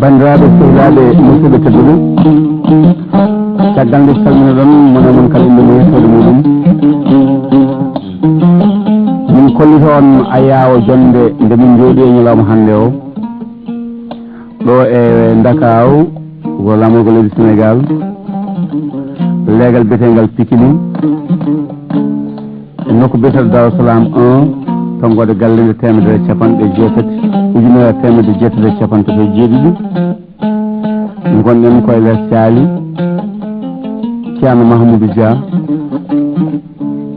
bandiraɓe sehilaɓe musidɓe tedduɓe caggal nde salmina ɗon mona mon kala inde mum yettode muɗum min kollito on ayawo jonde nde min jooɗi e ñalawma hannde o ɗo e Dakaw wuro lamorgo leydi Sénégal leegal biyetengal Pikini nokku biyeteɗo Darou Salam 1 tongode gallende temedere capanɗe jeetati ujunere temedde jeetati e capantati e jeeɗiɗi gonɗen koye less Thiali Thierno Mamoudou Dia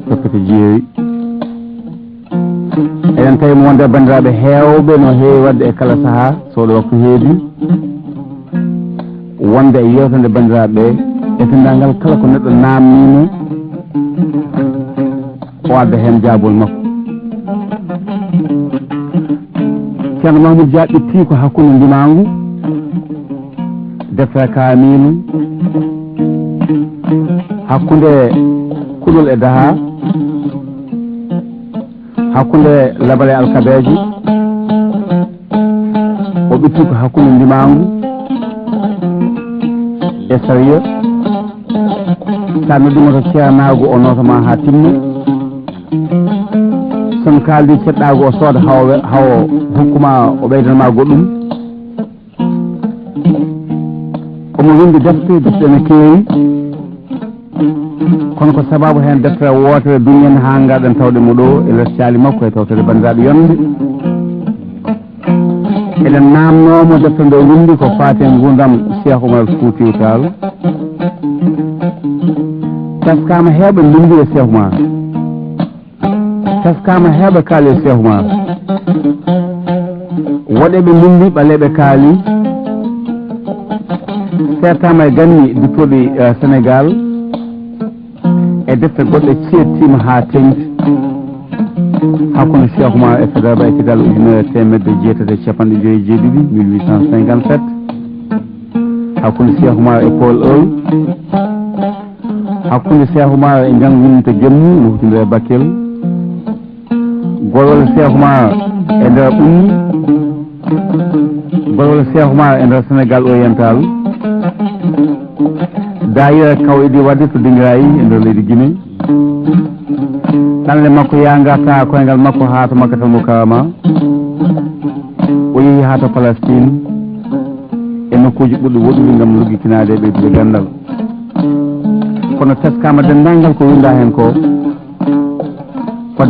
toppete jeewi eɗen tawi mo wonde bandiraɓe heewɓe no heewi wadde e kala saaha soɗo waktu heedi wonde e yewtande bandiraɓe e fendagal kala ko neɗɗo namnino o adda hen jaabol makko Thierno Mamoudou Dia ƴetti ko hakkude ndimangu deftere kaamilu hakkunde kuɗol e daha hakkunde labale alkabeji o ɓitti ko hakkunde ndimangu e sariya sa noddimo to ceernagu o notama ha timma son kaldi ceɗɗagu o sooda hawo hokkuma o ɓeydanma goɗɗum omo windi defte ne keewi kono ko sababu hen deftere wotere duñen ha garɗen tawde mo ɗo e less Thiali makko e tawtede bandiraɓe yonde eɗen namnomo deftere nde windi ko faati e gurdam Cheikhou FOUTIYOU Tall taskama heɓe bindi e Cheikhou Oumar taskama heɓe kaali e Cheikhou Oumar woɗeɓe bindi ɓaleɓe kaali certama e ganni duttoɗi Sénégal e defte goɗɗe ceettima ha tengti hakkude Cheikhou Oumar e fédéral ekkital ujunere temedde jeetati e capanɗe joyi e jeeɗiɗi 1857 hakkude Cheikhou Oumar e Paul Eul hakkude Cheikhou Oumar e jangguinte gemmu no hutindire Bakel golwol Cheikhou Oumar e nder ɓummi golwol Cheikhou Oumar e nder Sénégal oriental dayira kaw idi wadde to dingirayi e nder leydi Guinée ɗanle makko yangata koyngal makko ha to Makkatal Mukarrama o yeehi ha to Palestine e nokkuji ɓurɗi woɗɗuɗi gam luggitinade e ɓeydude gandal kono teskama dendangal ko winda hen ko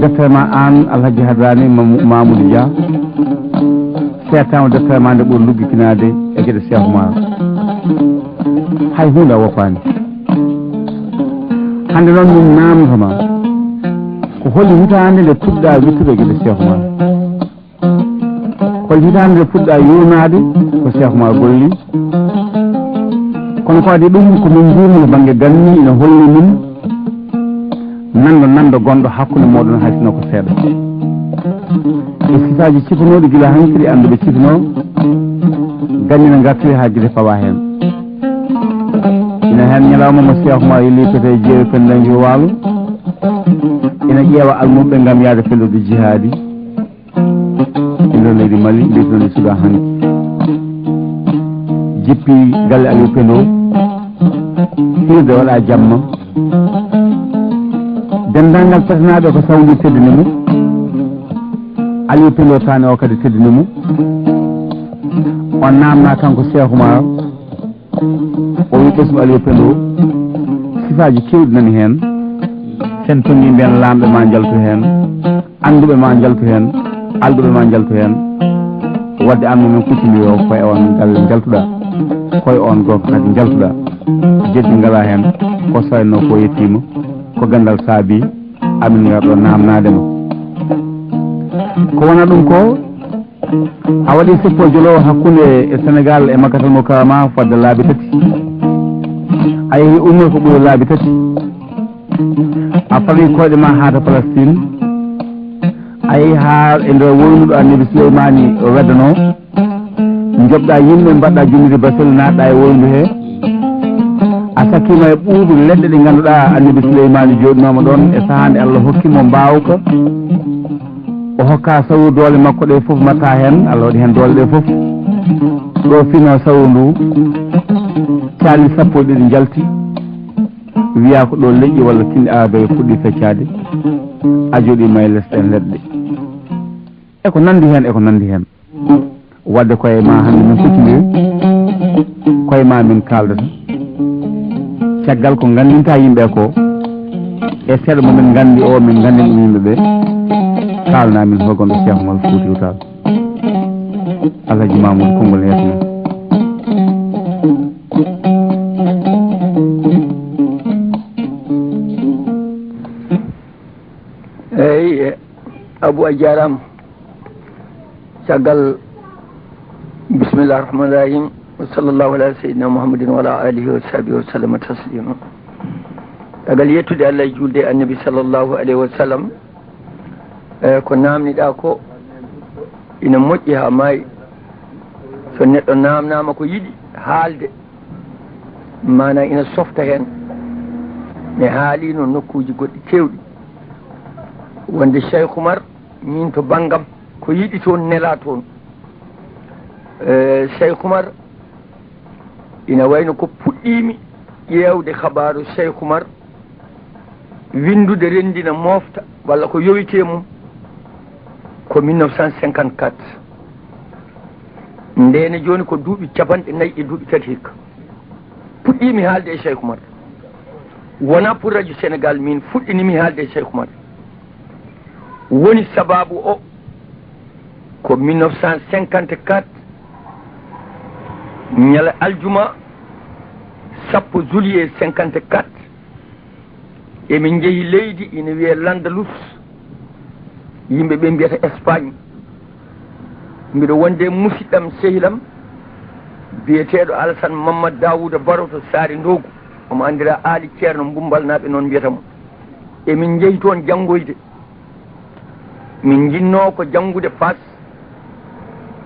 deftere ma an Alhaji Hadrani Mamoudou Dia certama deftere ma nde ɓuri luggitinade e gueɗe Cheikhou Oumar hay hunde a woppani hande noon min namdotoma ko holli hitande nde puɗɗa wittude gueɗe Cheikhou Oumar holli hitande nde puɗɗa yurnade ko Cheikhou Oumar golli kono ko adi ɗum ko min jurno banggue ganni ina holli min nando gonɗo hakkude moɗon haysino ko seeɗa e sifaji cifanoɗi guila hankiri anduɓe cifano ganni no gartiri ha guite pawa hen ina hen ñalawma mo Cheikhou Oumar yilli pete jeewi pendangi waalo ina ƴeewa almuɓe gam yaade fellude jihadi e nder leydi Mali mbiyetenoɗi Soudan hanki jippi galle Aliou Pendo hirde waɗa jamma dendangal tasnaɓe ko sawdi teddini mo Aliou Pendo tane o kadi teddini mo on namna kanko Cheikhou Oumar o wi ɓesmo Aliou Pendo sifaji kewɗi nani hen sen tongi mbiyen lamɓe ma jaltu hen anduɓe ma jaltu hen alduɓe ma jaltu hen wadde an momin kuccidi o koye on galle jaltuɗa koye on goko kadi jaltuɗa jeddi ngala hen ko sayno ko yettima ko gandal saabi amin garɗo namnadema ko wona ɗum ko a waɗi sippo jolowo hakkude e Sénégal e Makkatal Mukarrama fodde laabi tati a yeehi ummo ko ɓuuri laabi tati a fawi koyɗe ma ha to Palestine ayi ha e nder wonnuɗo annabi Souleymani weddano jobɗa yimɓe mbaɗɗa jummide basel naɗɗa e woyndu he a sakkima e ɓuuɓu leɗɗe ɗe ngannduɗa annabi Souleymani joɗinoma ɗon e sahande Allah hokkimo mbawka o hokka sawu doole makko ɗe fof matta hen Allah waɗi hen doole ɗe fof ɗo fino sawu ndu calli sappo e ɗiɗi jalti wiya ko ɗo leƴƴi walla tinde awaɓe fuɗɗi feccade a joɗima e lesɗen leɗɗe eko nandi hen wadde koye ma hande min fotiyoyi koye ma min kaldata caggal ko gandinta yimɓe ko e seeɗa momin gandi o min gandin ɗum yimɓeɓe kalnamin hogonɗo Cheikh Oumar Foutiyou Tall Alhaji Mamoudou konngol yetno eyyi Abou a jarama caggal bismillah rahmani rahim wa sallallahu ala sayyidina Muhammadin wa ala alihi wa sahbihi wa sallama taslima caggal yettude Allah e julde annabi sallallahu alayhi wa sallam ko namniɗa ko ina moƴƴi ha maayi so neɗɗo namnama ko yiɗi haalde mana ina softa hen mi haalino nokkuji goɗɗi kewɗi wonde Cheikh Oumar min to banggam ko yiɗi toon nela toon Cheikh Oumar ina wayno ko puɗɗimi ƴewde habaru Cheikh Oumar windude rendina mofta walla ko yowite mum ko 1954 ndene joni ko duuɓi capanɗe nayyi e duuɓi tati hikka puɗɗimi haalde e Cheikh Oumar wona pour radio Sénégal min fuɗɗinimi haalde e Cheikh Oumar woni sababu o ko 1954 ñala aljuma 10 juillet 54 emin jeehi leydi ina wiye Landalus yimɓe ɓe mbiyata Espagne mbiɗo wonde musidɗam sehilam biyeteɗo Alassane Mamadou Daouda Baro to Saare Ndogu omo andira Ali Thierno Mbumbal naɓe noon mbiyatamo emin jeehi toon janngoyde min jinno ko janngude Fas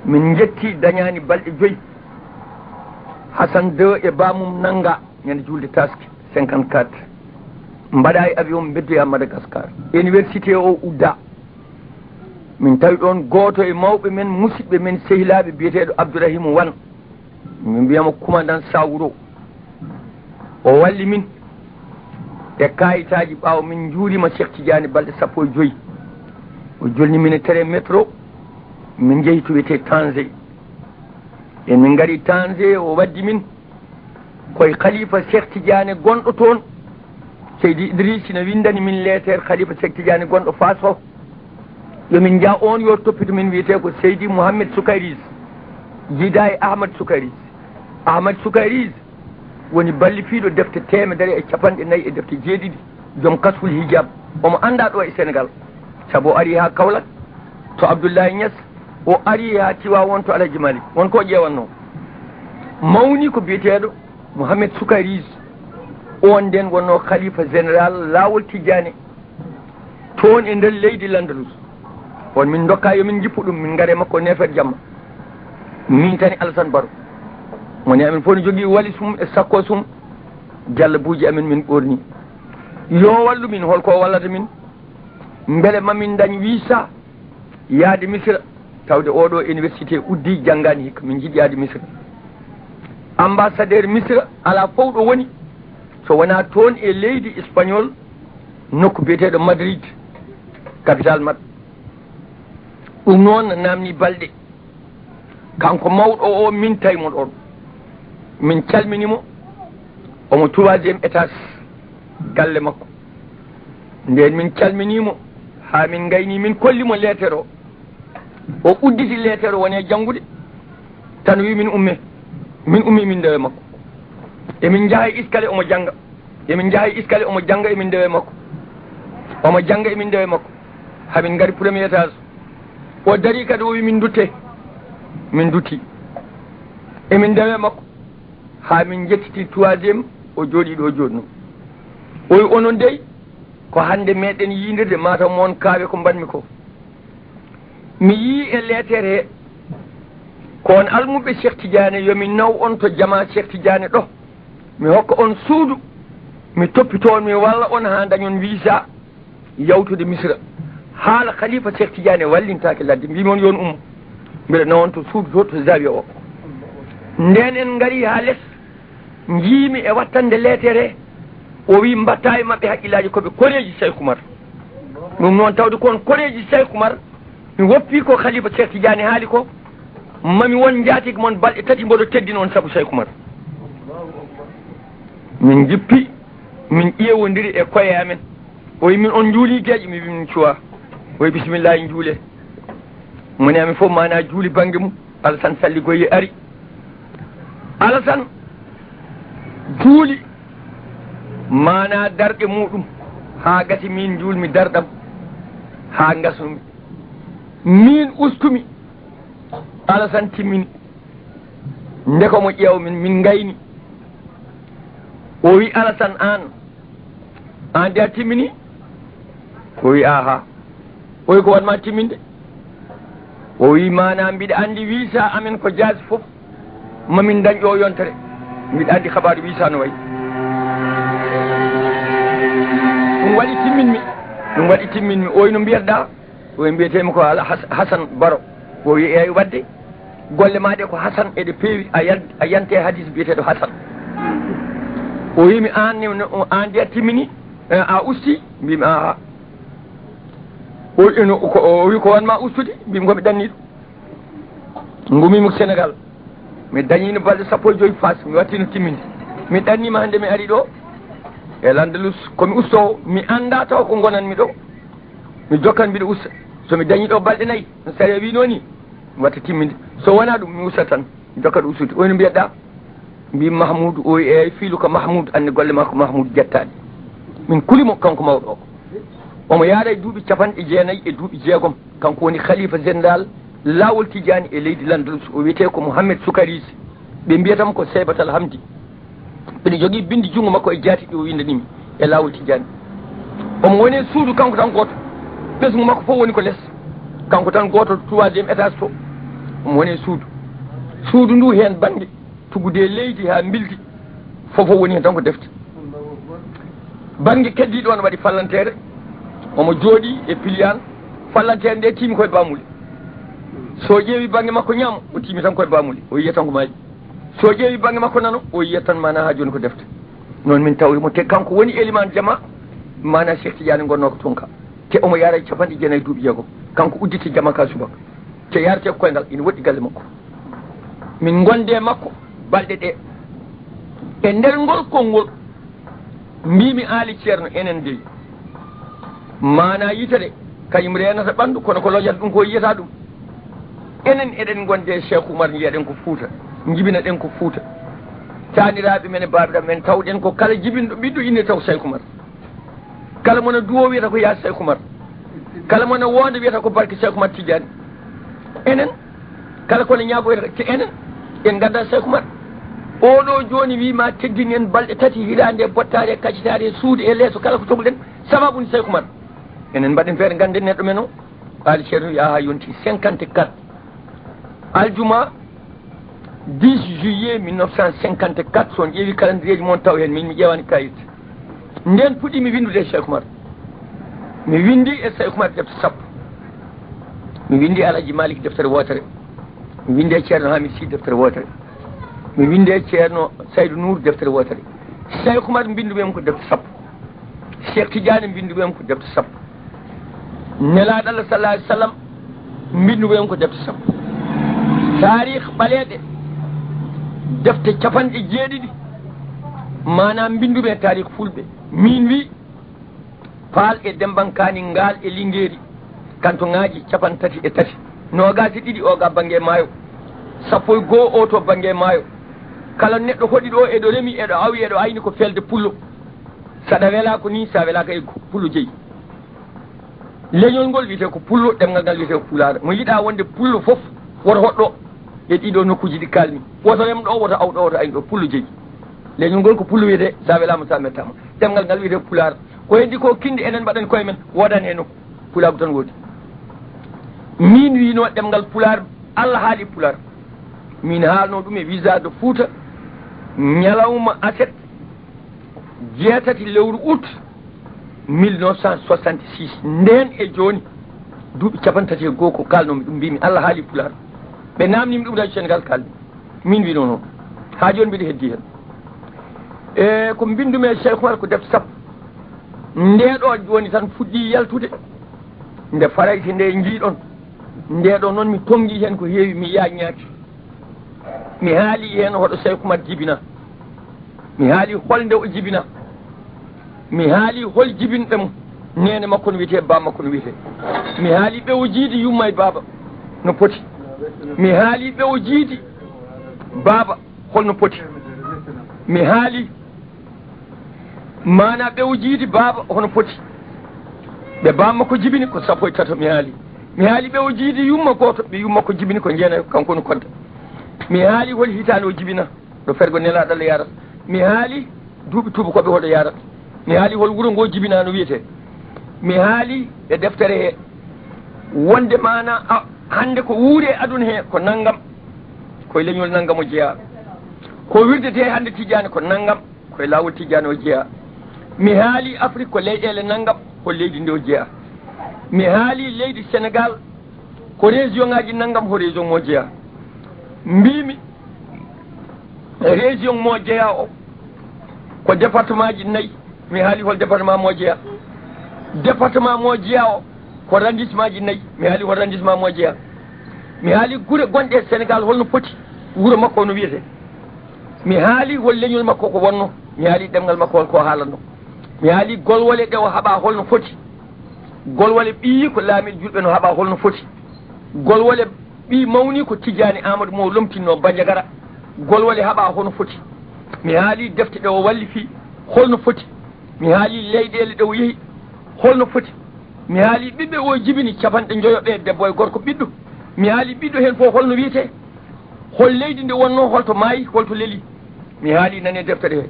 min jetti dañani balɗe 5 Hassan 2 e bamum nanga ñande julde taski 54 mbaɗa e avion beddoya Madagascar université o udda min tawi ɗon goto e mawɓe men musidɓe men sehilaɓe biyeteɗo Abdourahim Wan min mbiyamo commandant Sawuro o walli min e kayitaji ɓaawo min juurima Cheikh Tidiane balɗe 15 o jolni min e tere métro min jeehi to wiyete Tanger e min gari Tanger o waddi min koye khalifa Cheikh Tidiane gonɗo toon Seydi Idriss ne windani min lettere khalifa Cheikh Tidiane gonɗo Fas o yomin jaa on yo toppito min wiyete ko Seydi Mouhamed Soukayris jiida e Ahmad Soukayris Ahmad Soukayris woni ballifiiɗo defte 150 e defte 7 joom kasful hijab omo anda ɗo e Sénégal sabu o ari ha Kaolack to Abdoulaye Niass o ari ha Tivaouane to Alhaji Malick wonko ƴewanno mawni ko biyeteɗo Mouhamed Soukayris on nden wonno khalifa général lawol Tidiane toon e nder leydi Landalus on min dokka yomin jippu ɗum min gare makko nefere jamma min tani Alassane Baro woni amin fof ne jogui wali sum e sakko sum jallabuji amin min ɓorni yo wallu min holko wallata min beele mamin dañ visa yaade Misra tawde oɗo université uddi janggani hikka min jiiɗi yaade Misra ambassadeur Misra ala fof ɗo woni so wona toon e leydi espagnol nokku biyeteɗo Madrid capital maɓɓe ɗum noon namni balɗe kanko mawɗo o min tawimo ɗon min calminimo omo 3e étage galle makko nden min calminimo ha min gayni min kollimo lettere o udditi lettere woni janngude tan wi min ummi min dewe makko emin jaha iskale omo janga emin jaha iskale omo janga emin dewe makko omo janga emin dewe makko ha min gari premier étage o dari kadi o wi min dutte min dutti emin dewe makko ha min jettiti 3e o jooɗi ɗo jooɗno o wi onon dey ko hande meɗen yindirde mataw moon kaawe ko mbanmi ko mi yi e leetere ko on almuɓe Cheikh Tidiane yomi naw on to jama Cheikh Tidiane ɗo mi hokka on suudu mi toppitoon mi walla on ha dañon visa yawtude misra haala khalifa Cheikh Tidiane wallintake ladde mbimi on yon ummo mbiɗa nawon to suudu to zawiya o nden en ngari ha less jiimi e wattande leetere o wi mbatta e maɓɓe haqqillaji koɓe koreji Cheikh Oumar ɗum noon tawde kon koreji Cheikh Oumar mi woppi ko khalifa Cheikh Tidiane haali ko mami won jaatigi moon balɗe tati mboɗo teddino on saabu Cheikh Oumar min jippi min ƴeewodiri e koye amen o wi min on juuli gueƴe mi wi min cuwa o wi bisimillahi juule moni amin fof mana juuli banggue mum Alassane Salli Goye ari Alassane juuli mana darɗe muɗum ha gasi min juulmi darɗam ha gasumi min ustumi Alassane timmini ndeko mo ƴeewmin min gayni o wi Alassane an de a timmini o wi aha o wi ko wanma timminde o wi mana mbiɗa andi visa amen ko jaasi fof mamin dañƴo o yontere mbiɗa andi habaru visa no wayi ɗum waɗi timminmi o wi no mbiyatɗa o wi mbiyetemi ko ala Hassane Baro o wi eyi wadde golle maɗe ko Hassane eɗe peewi a yante hadis biyeteɗo Hassane o wimi an de a timmini a usti mbimi aha o wi ko wanma ustude mbimi komi ɗanni ɗum gumimo Sénégal mi dañino balɗe 15 fas mi wattino timminde mi ɗannima hande mi ari ɗo e Landalus komi ustowo mi anda taw ko gonanmi ɗo mi jokkan mbiɗo usta somi dañi ɗo balɗe 4 no sari wi noon ni mi watta timminde so wona ɗum mi usta tan mi jokkat ustude oyno mbiyeɗa mbimi Mahamoudou o eyi fiilu ko Mahamoudou andi golle makko Mahamoudou jettade min kulimo kanko mawɗo o omo yaara e duuɓi 9 e duuɓi 6 kanko woni khalifa général lawol Tidiane e leydi Landalus o wiyete ko Mouhamed Soukarisi ɓe mbiyatam ko Seybatal Hamdi ɓeɗe jogui bindi jungo makko e jaati ɗi o windanimi e lawol Tidiane omo woni e suudu kanko tan goto ɓesgu makko fof woni ko less kanko tan goto 3e étage to omo woni e suudu ndu hen banggue tugude leydi ha bildi fofo woni hen tan ko defte banggue keddiɗo on waɗi fallantere omo jooɗi e piliane fallantere nde timi koye bamuli so ƴeewi banggue makko ñaamo o timi tan koye bamuli o yiya tan ko maaji so ƴeewi banggue makko nano o yiya tan mana ha joni ko defte noon min tawrimo te kanko woni éliman jama mana Cheikh Tidiane gonno ko toon ka te omo yaara 90 duuɓi 6 kanko udditi jama ka subaka te yarate ko koyngal ina woɗɗi galle makko min gonde makko balɗe ɗe e nder ngol konngol mbimi aali ceerno enen dey mana yitade kañum renata ɓandu kono ko lojata ɗum ko yiyata ɗum enen eɗen gonde Cheikh Oumar jiyaɗen ko Fouta jibina ɗen ko Fouta taniraɓe men e baɓiraɓe men tawɗen ko kala jibinɗo ɓiɗɗo ine taw Cheikh Oumar kala mona duwo wiyata ko yaas Cheikh Oumar kala mona wonde wiyata ko barke Cheikh Oumar Tidiane enen kala kono ñaago wiyata te enen en ganda Cheikh Oumar oɗo joni wima teddini en balɗe 3 hiɗande bottare kaccitare suude e leeso kala ko sohluɗen sababu ni Cheikh Oumar enen mbaɗen feere ganden neɗɗo men o ali ceerno yaha yonti 54 aljuma 10 juillet 1954 son ƴeewi calendrier ji moon taw hen min mi ƴewani kayit nden puɗɗimi windude e Cheikh Oumar mi windi e Cheikh Oumar defte 10 mi windi e Alaji Malik deftere wotere mi windi e ceerno Hamid Sy deftere wotere mi windi e ceerno Saydou Nour deftere wotere Cheikh Oumar mbinduɓem ko defte 10 Cheikh Tidiane mbinduɓem ko defte 10 nelaɗo Allah sallallahu alih w sallam mbinduɓem ko defte 10 tarikh ɓaleɗe defte 7 manam mbinduɓe tarikh fulɓe min wi paal e dembankani ngal e lingueri kanto ngaji 33 nogasi ɗiɗi oga banggue maayo 11 o to banggue maayo kala neɗɗo hoɗi ɗo eɗo remi eɗo awi eɗo ayni ko felde pullo saɗa wela ko ni sa welaka e pullo jeeyi leñol ngol wiyete ko pullo ɗemgal ngal wiyete ko pulaar mo yiɗa wonde pullo foof woto hoɗɗo e ɗiɗo nokkuji ɗi kalmi woto rem ɗo woto aw ɗo woto ayni ɗo pullo jeeyi leñol ngol ko pullo wiyete sa welama sa mettama ɗemgal ngal wiyete pulaar ko heddi ko kindi enen mbaɗen koye men wodani e nokku pulaagu tan woodi min wino ɗemgal pular Allah haali pular min haalno ɗum e visa de Fouta ñalawma aset jeetati lewru août 1966 nden e joni duuɓi capantati e goho ko kalnomi ɗum mbimi Allah haali pular ɓe namnimi ɗum radio Sénégal kalmi min wino noon ha joni mbiɗa heddi hen e ko mbindumi e Cheikhou Oumar ko defte sappo ndeɗo joni tan fuɗɗi yaltude nde farayti nde jiiɗon ndeɗo noon mi tongi hen ko heewi mi yaññaki mi haali hen hoɗo Cheikhou Oumar jibina mi haali holnde o jibina mi haali hol jibinɓe mo nene makko no wiyete ba makko no wiyete mi haali ɓewo jiidi yumma e baba no poti mi haali ɓewo jiidi baba holno poti mi haali mana ɓewo jiidi baba hono poti ɓe bamma ko jibini ko sappo e tato mi haali ɓewo jiidi yumma goto ɓe yumma ko jibini ko jeenayi kanko no kodda mi haali hol hitande o jibina ɗo fergo nelaɗo Allah yarata mi haali duuɓi tubakoɓe hoɗo yarata mi haali hol wuuro ngo jibina no wiyete mi haali e deftere he wonde mana hande ko wuuri e aduna he ko naggam koye leñol naggam o jeeya ko wirdete hande Tidiane ko naggam koye lawol Tidiane o jeeya mi haali Afrique ko leyɗele naggam ko leydi ndi o jeeya mi haali leydi Sénégal ko région ngaji naggam ko région mo jeeya mbimi région mo jeeya o ko département ji 4 mi haali hol département mo jeeya département mo jeeya o ko arrondissement ji 4 mi haali hol arrondissement mo jeeya mi haali gure gonɗe e Sénégal holno poti wuuro makko no wiyete mi haali hol leñol makko ko wonno mi haali ɗemgal makko holko haalanno mi haali golwole ɗe o haɓa holno foti golwole ɓii ko laamiɗo julɓe no haɓa holno foti golwole ɓii mawni ko Tidiane Amadou mo lomtinno Bandiagara golwole haɓa hono foti mi haali defte ɗe o wallifi holno foti mi haali leyɗele ɗe o yeehi holno foti mi haali ɓiɓɓe o jibini capanɗe joyoɓe debbo e gorko ɓiɗɗo mi haali ɓiɗɗo hen fof holno wiyete hol leydi ndi wonno holto maayi holto leeli mi haali nane deftere he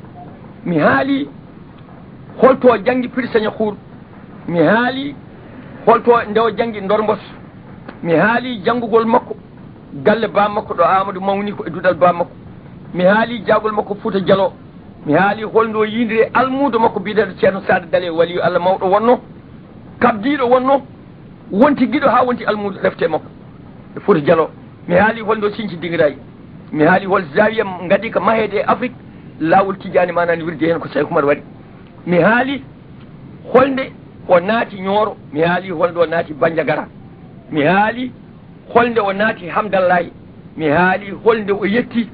mi haali holto janggi prix Cheikhou mi haali holto nde o janggi Ndormbos mi haali janggugol makko galle ba makko ɗo Amadou mawni ko e duɗal ba makko mi haali jagol makko Fouta Dialo mi haali holno yindire almudo makko biyeteɗo ceerno Sada Dale waliyo Allah mawɗo wonno kabdiɗo wonno wonti guiɗo ha wonti almudo defte makko e Fouta Dialo mi haali holno Sinthiou Dingirayi mi haali hol zawiya gadi ko mahede e Afrique lawol Tidiane manani wirde hen ko Cheikhou Oumar waɗi mi haali holnde o naati Nioro mi haali holnde o naati Bandiagara mi haali holnde o naati Hamdallahi mi haali holnde o yetti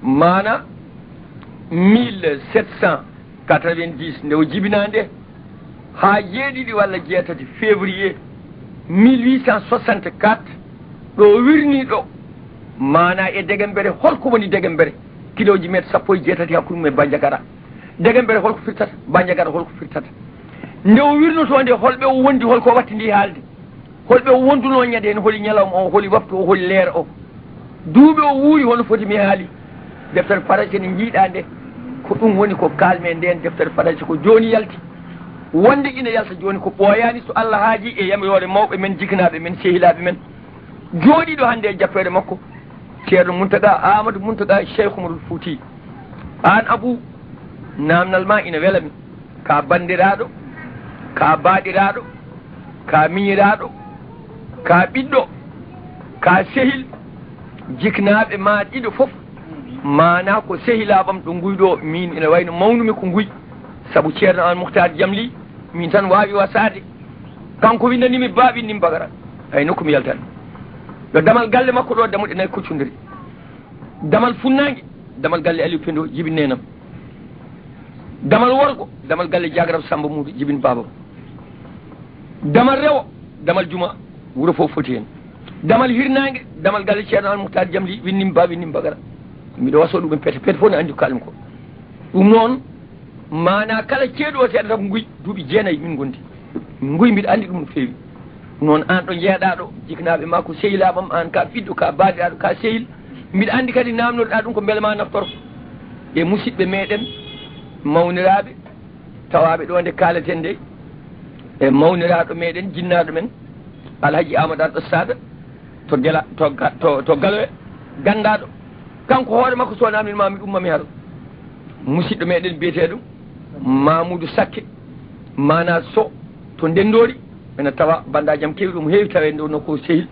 mana 1790 nde o jibinande ha jeeɗiɗi walla jeetati février 1864 ɗo wirni ɗo mana e Degembere holko woni Degembere kiloji metre sappo e jeetati hakkude mum e Bandiagara Degembere holko firtata Bandiagara holko firtata nde o wirnotonde holɓe o wondi holko watti ndi haalde holɓe o wonduno ñande hen holi ñalawma o holi waftu o holi leere o duuɓe o wuuri hono foti mi haali deftere farace ne jiiɗa nde ko ɗum woni ko kalme nden deftere farace ko joni yalti wonde ina yalta joni ko ɓooyani so Allah haaji e yamirore mawɓe men jignaɓe men sehilaɓe men jooɗiɗo hande e jappere makko ceerno Muntaga Amadou Muntaga Cheikhou Oumar Fouti an Abou namnal ma ina welami ka bandiraɗo ka baɗiraɗo ka miñiraɗo ka ɓiɗɗo ka sehil jiknaɓe ma ɗiɗo foof mana ko sehilaɓam ɗo guyɗo min ina wayno mawnumi ko guy saabu ceerno an Mouhtar Jamli min tan wawi wasade kanko windanimi baaɓi nim bagara ay nokku mi yaltani ɗo damal galle makko ɗo damuɗe 4 kuccodiri damal funnague damal galle Aliou Pendo jibinenam damal worgo damal galle Diagram Samba Moudou jibin babam damal rewo damal juma wuuro fof foti hen damal hirnague damal galle ceerno an Mouhtar Jamli winnim ba winnim bagara mbiɗo waso ɗumen pete pete fof ne andi ko kalmi ko ɗum noon mana kala ceeɗu o seeɗata ko guy duuɓi 9 min gondi guy mbiɗa andi ɗum no feewi noon an ɗo jeeɗa ɗo jiknaɓe ma ko sehilaɓam an ka ɓiɗɗo ka baɗiraɗo ka sehil mbiɗa andi kadi namnoɗa ɗum ko beele ma naftoro e musidɓe meɗen mawniraɓe tawaɓe ɗo nde kaleten nde e mawniraɗo meɗen jinnaɗo men alhaji amadou ɗo sada to gela to galowe gandaɗo kanko hoore makko so namni mami ummami haala musidɗo meɗen biyeteɗo mamoudou sakke mana so to ndendori ene tawa banda jaam kewi ɗum heewi tawe ndo nokku sehil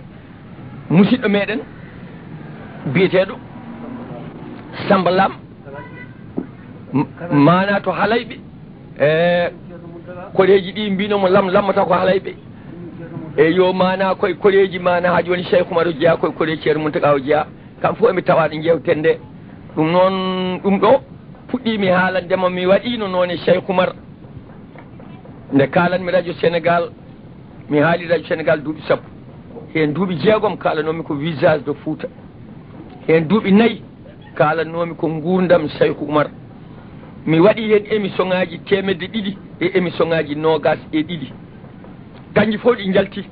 musidɗo meɗen biyeteɗo Samba Lam mana to halayɓe koreji ɗi mbinomo lammata ko halayɓe e yo mana koye koreji mana ha joni Cheikhou Oumar jeeya koye koreji ceerno Mountaga o jeeya kam fof emi tawaɗo jewten nde ɗum noon ɗum ɗo puɗɗimi haalandema mi waɗino noon e Cheikhou Oumar nde kalanmi radio Sénégal mi haali radio Sénégal duuɓi sappo hen duuɓi jeegom kalanomi ko visage de Fouta hen duuɓi nayyi kalanomi ko gurdam Cheikhou Oumar mi waɗi hen émission ngaji 200 e émission ngaji 22 kanji fof ɗi jalti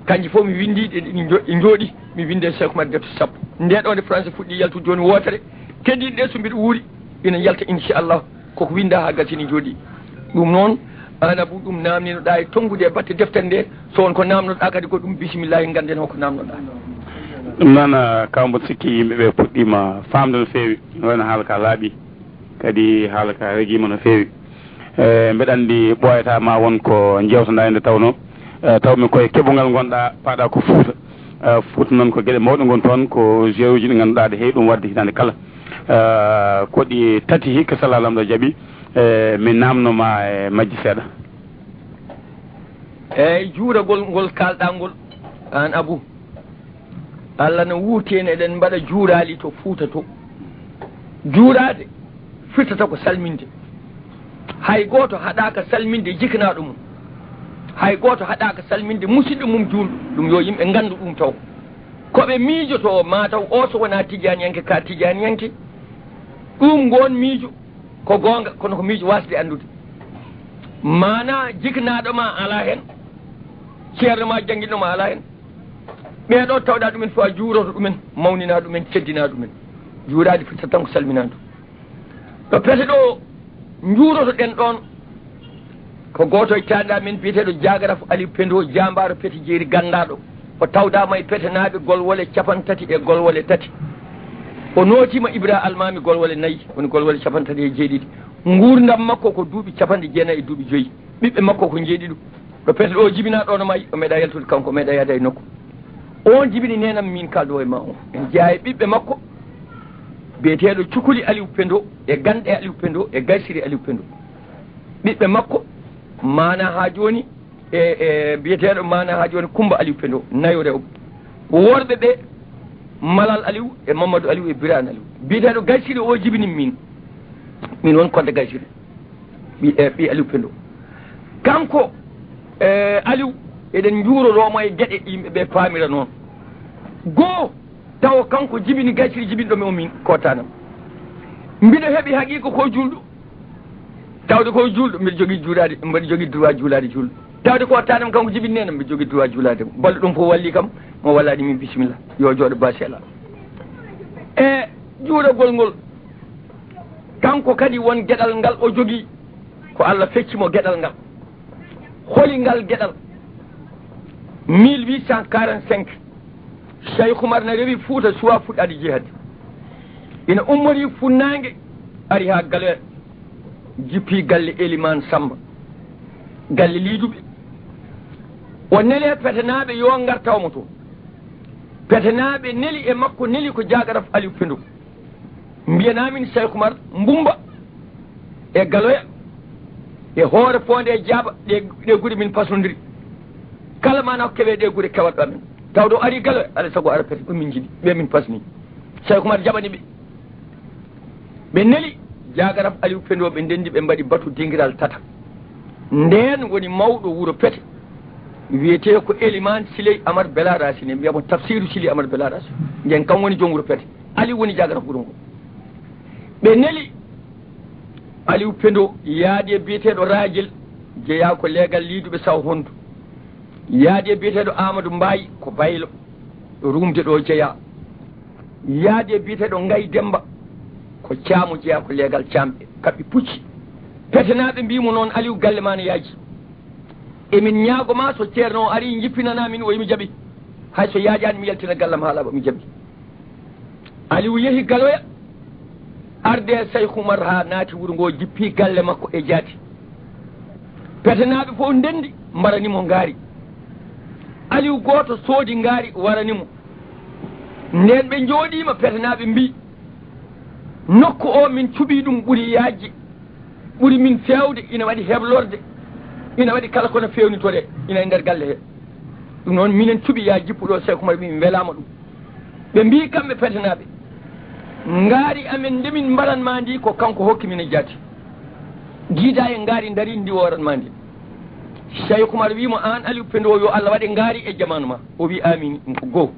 kanji fof mi windi ɗi jooɗi mi winde Cheikhou Oumar defte sappo ndeɗo nde français fuɗɗi yaltude joni wotere keddiɗe ɗe so mbiɗa wuuri ina yalta inchallah koko winda ha gasini jooɗi ɗum noon an Abou ɗum namninoɗa e tongude e batte deftere nde so won ko namnoɗa kadi ko ɗum bisimillahi ganden hoko namnoɗa ɗum noon kawmbo sikki yimɓeɓe puɗɗima famde no feewi wayno haala ka laaɓi kadi haala ka reguima no feewi mbeɗa andi ɓoyatama won ko jewtanda e nde tawno tawmi koye keɓogal gonɗa paɗa ko Fouta Fouta noon ko gueɗe mawɗe gon toon ko jeux uji ɗi ganduɗa ɗe heewi ɗum wadde hitande kala koɗi tati hikka salalam ɗo jaaɓi mi namnoma e majji seeɗa eyyi juuragol ngol kalɗa ngol an Abou Allah no wuuteni eɗen mbaɗa juurali to Fouta to juurade firtata ko salminde hay goto haɗaka salminde jikanaɗo mum hay goto haɗaka salminde musidɗo mum julɗo ɗum yo yimɓe gandu ɗum taw koɓe miijoto mataw o so wona tijaniyanke ka tijaniyanke ɗum gon miijo ko gonga kono ko miijo wasde andude mana jikanaɗoma ala hen ceerno ma jangguinoma ala hen ɓeɗo tawɗa ɗumen fo a juuroto ɗumen mawnina ɗumen teddina ɗumen juurade firta tan ko salminadu ɗo pete ɗo juuroto ɗen ɗon ko goto e tanɗa men biyeteɗo jagaraf Aliou Pendo jambaro pete jeeri gandaɗo o tawdama e petenaɓe golwole 30 e golwole 3 o nootima Ibra Almami golwole 4 woni golwole 30 e jeeɗiɗi gurdam makko ko duuɓi 90 e duuɓi 5 ɓiɓɓe makko ko jeeɗi ɗum ɗo pete ɗo jibina ɗo no mayi o meeɗa yaltude kanko o meeɗa yaada e nokku on jibini nenam min kaldo e ma o en jeeya e ɓiɓɓe makko biyeteɗo cukuli Aliou Pendo e ganɗe Aliou Pendo e gaysiri Aliou Pendo ɓiɓɓe makko mana ha joni e biyeteɗo mana ha joni Coumba Aliou Pendo nayo rewɓe worɓe ɓe Malal Aliou e Mamadou Aliou e Birane Aliou biyeteɗo gaysiri o jibini min won kodde gaysiri ɓi Aliou Pendo kanko Aliou eɗen juuroromo e gueɗe yimɓeɓe pamira noon goo taw kanko jibini gaysiri jibinɗomi o min kotanam mbiɗo heeɓi haqiqa ko julɗo tawde ko julɗo mbiɗa jogui juulade mbiɗa jogui droit juulade julɗo tawde ko tanam kanko jibini nena mbiɗa jogui droit juulade balle ɗum fof walli kam mo wallani min bisimilla yo jooɗo basela e juuragol ngol kanko kadi won gueɗal ngal o jogui ko Allah feccimo gueɗal ngal holi ngal gueɗal 1845 Cheikhou Oumar ne rewi Fouta suwa fuɗɗade jihade ina ummori funnague ari ha galle jippi galle Elimane Samba galle liiduɓe o neele petenaɓe yo gartawmo to petenaɓe neeli e makko neeli ko jagaraf Aliou Pendo mbiyanamin Cheikhou Oumar mbumba e galoya e hoore fonde e jaaba ɗe guure min pasodiri kala mana ko kewe ɗe guure kewatɗo amen tawɗo ari galoya alay saago ara pete ɗum min jiiɗi ɓe min pasni Cheikhou Oumar jaɓani ɓe neeli jagaraf Aliou Pendo ɓe ndendi ɓe mbaɗi batu dingiral tata nden woni mawɗo wuuro pete wiyete ko Elimane Siley Amar Bela Racine mbiyamo tafsiru Siley Amar Bela Racine nden kam woni joom wuuro pete Aliou woni jagaraf wuuro ngo ɓe neeli Aliou Pendo yaadi e biyeteɗo Radiel jeeya ko leegal liiduɓe saw hondu yaadi e biyeteɗo Amadou Mbaye ko baylo rumde ɗo jeeya yaadi e biyeteɗo Ngay Demba ko caamu jeeya ko leegal caamɓe kamɓe pucci petenaɓe mbimo noon Aliou galle ma ne yaaji emin ñaago ma so ceerno o ari jippinana min o yimi jaɓi hay so yaajani mi yaltina gallam haalaɓa mi jaɓi aliou yeehi galoya arde Cheikhou Oumar ha naati wuro ngo jippi galle makko e jaati petenaɓe fof ndendi mbaranimo ngaari aliou goto soodi ngaari waranimo nden ɓe jooɗima petenaɓe mbi nokku o min cuɓi ɗum ɓuuri yajji ɓuuri min fewde ina waɗi heblorde ina waɗi kala kono fewnitore ina e nder galle he ɗum noon minen cuɓi ya jippuɗo Cheikhou Oumar min welama ɗum ɓe mbi kamɓe petenaɓe ngaari amen ndemin mbaɗanma ndi ko kanko hokki min e jaati jiida e ngaari dari ndi woranma ndi Cheikhou Oumar wimo an Aliou Pendo yo Allah waɗe ngaari e jamanu ma o wi amini ɗum ko goho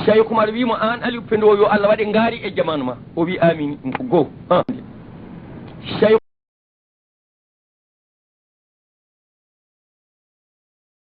Cheikhou Oumar wimo an Aliou Pendo yo Allah waɗe ngaari e jamanu ma o wi amini ɗum ko goho Cheikhou